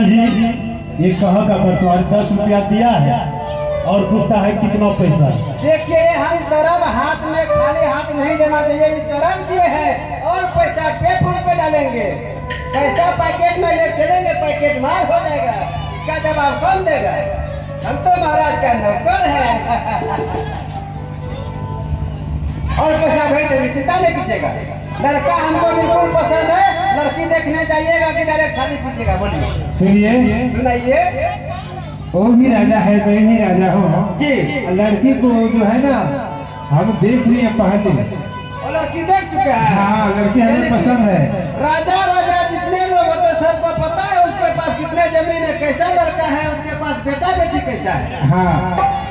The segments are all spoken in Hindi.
जी ये कहा का पटवारी 10 रुपया दिया है और पूछता है कितना पैसा। देखिए हम दरम हाथ में खाली हाथ नहीं देना चाहिए, ये दरम दिए हैं और पैसा पे फोन पे डालेंगे, पैसा पैकेट में ले चलेंगे, पैकेट मार हो जाएगा, इसका जवाब कौन देगा? हम तो महाराज का नौकर है। और पैसा भेज देंगे, चिंता नहीं कीजिएगा। लड़का हमको बिल्कुल पसंद है, लड़की देखने जाइएगा कि डायरेक्ट शादी कीजिएगा। बोलिए। सुनिए सुनाइए। वो भी राजा है, मैं भी राजा हूँ जी। लड़की को जो है ना हम देख लिए पहले, और लड़की देख चुके हैं। हाँ लड़की हमें पसंद है। राजा राजा जितने लोग होते सबको पता है उसके पास कितने जमीन है, कैसा लड़का है, उसके पास बेटा बेटी कैसा है। हाँ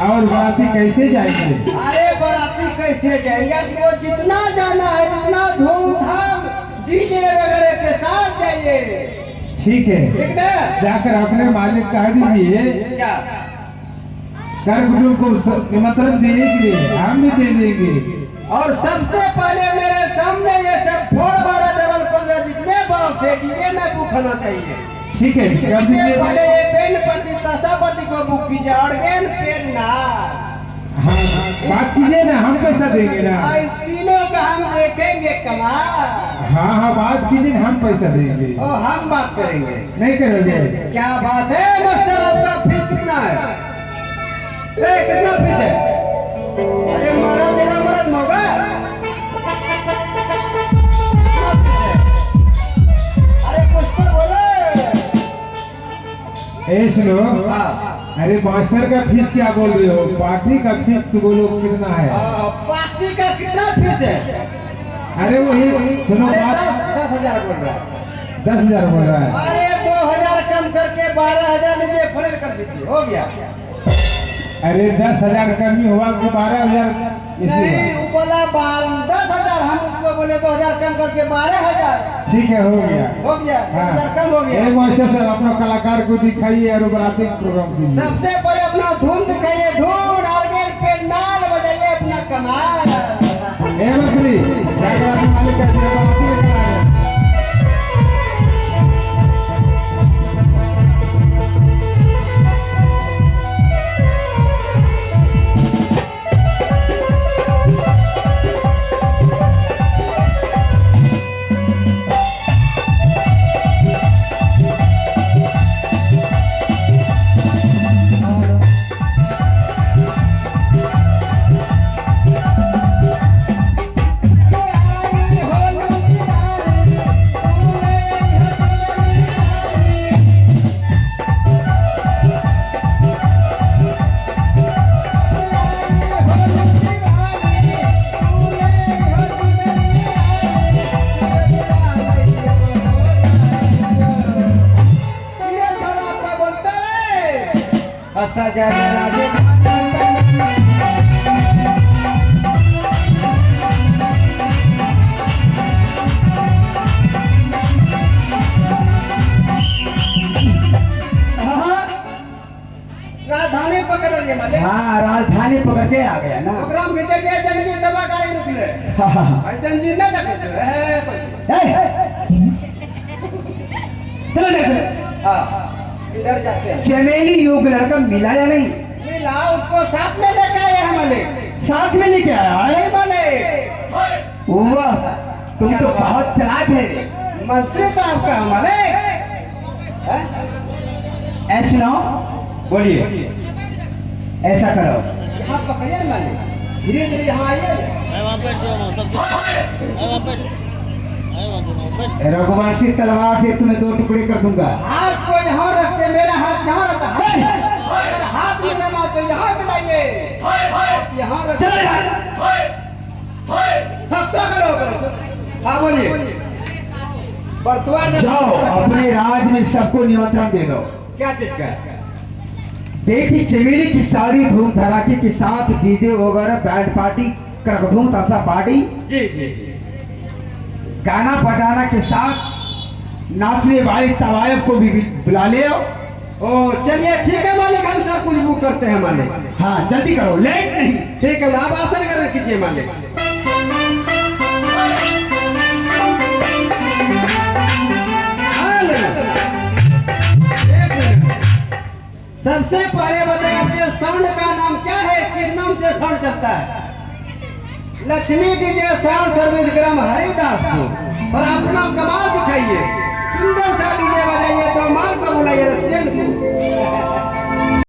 और बाराती कैसे जाएंगे? अरे बाराती कैसे जाएंगे? वो जितना जाना है जितना धूमधाम डीजे वगैरह के साथ जाइए। ठीक है, ठीक ना? जाकर अपने मालिक कह दीजिए क्या कर को निमंत्रण देने के लिए हम भी दे देंगे। और सबसे पहले मेरे सामने ये सब 4-12-15 जितने बॉक्स है डीजे में बुक होना चाहिए। ठीक है, कर सबसे दीजिए। पहले ये पेन पट्टी तसा पट्टी को बुक कीजिए, ऑर्गेन पेन ना। हाँ बात कीजिए ना, हम पैसा देंगे ना। और तीनों का हम देखेंगे कमाल। हाँ हाँ बात कीजिए ना, हम पैसा देंगे। और हम बात करेंगे। नहीं करोगे? क्या बात है मास्टर, आपका फीस कितना है? कितना फीस है? अरे महाराज जगह मरद होगा। अरे कुछ तो बोलो। ए सुनो, हाँ। अरे मास्टर का फीस क्या बोल रहे हो? पार्टी का फीस बोलो कितना है? पार्टी का कितना फीस है? अरे वही सुनो बात। 10,000 बोल रहा है। 10,000 बोल रहा है। अरे 2,000 कम करके 12,000 लीजिए, फरेल कर दीजिए, हो गया। अरे 10,000 कमी हुआ कि 12,000? नहीं वो बोला 10,000, हम उसको बोले 2,000 कम करके 12,000। ठीक है, हो गया। हो गया, 1,000 कम हो गया। एक मास्टर साहब अपना कलाकार को दिखाइए और बराती प्रोग्राम कीजिए। सबसे पहले अपना धुन दिखाइए, धुन ऑर्गेन पे नाल बजाइए, अपना कमाल। ए बकरी जाकर अपने मालिक का बराती लेकर आ गए। राजधानी पकड़ रही है मालिक। हाँ राजधानी पकड़ के आ गया ना। प्रोग्राम भेजे गए, जंजीर दबा गाड़ी निकले। जंजीर ना दबे चलो देखो इधर जाते हैं। चमेली योग लड़का मिला या नहीं? मिला, उसको साथ में लेके आए हैं मालिक। साथ में लेके आया अरे है? मालिक, वाह तुम तो बहुत चालाक है। मंत्री तो आपका हमारे। ऐसा सुनाओ, बोलिए। ऐसा करो, यहाँ पकड़िए मालिक, धीरे धीरे यहाँ आइए। रघुवंशी तलवार से तुम्हें 2 टुकड़े कर दूंगा। हाथ को यहाँ रखते, मेरा हाथ यहाँ रहता है। अगर हाथ मिलाना तो यहाँ मिलाइए, यहाँ रख। चलो यार। हफ्ता करो। हाँ बोलिए। वर्तमान जाओ अपने राज में सबको निमंत्रण दे दो। क्या चीज का? बेटी चमेली की सारी धूम धड़ाके के साथ डीजे वगैरह बैंड पार्टी करकधूम तासा पार्टी जी जी। गाना बजाना के साथ नाचने वाले तवायब को भी बुला ले आओ। ओ चलिए ठीक है मालिक, हम सब कुछ बुक करते हैं मालिक। हाँ जल्दी करो, लेट नहीं। ठीक है, आप आसन कर कीजिए मालिक। हाँ, ले लो। एक साउंड चलता है। लक्ष्मी डीजे साउंड सर्विस ग्राम हरिदास को, और अपना कमाल दिखाइए, सुंदर सा डीजे बजाइए तो माल को बुलाइए रसियन को।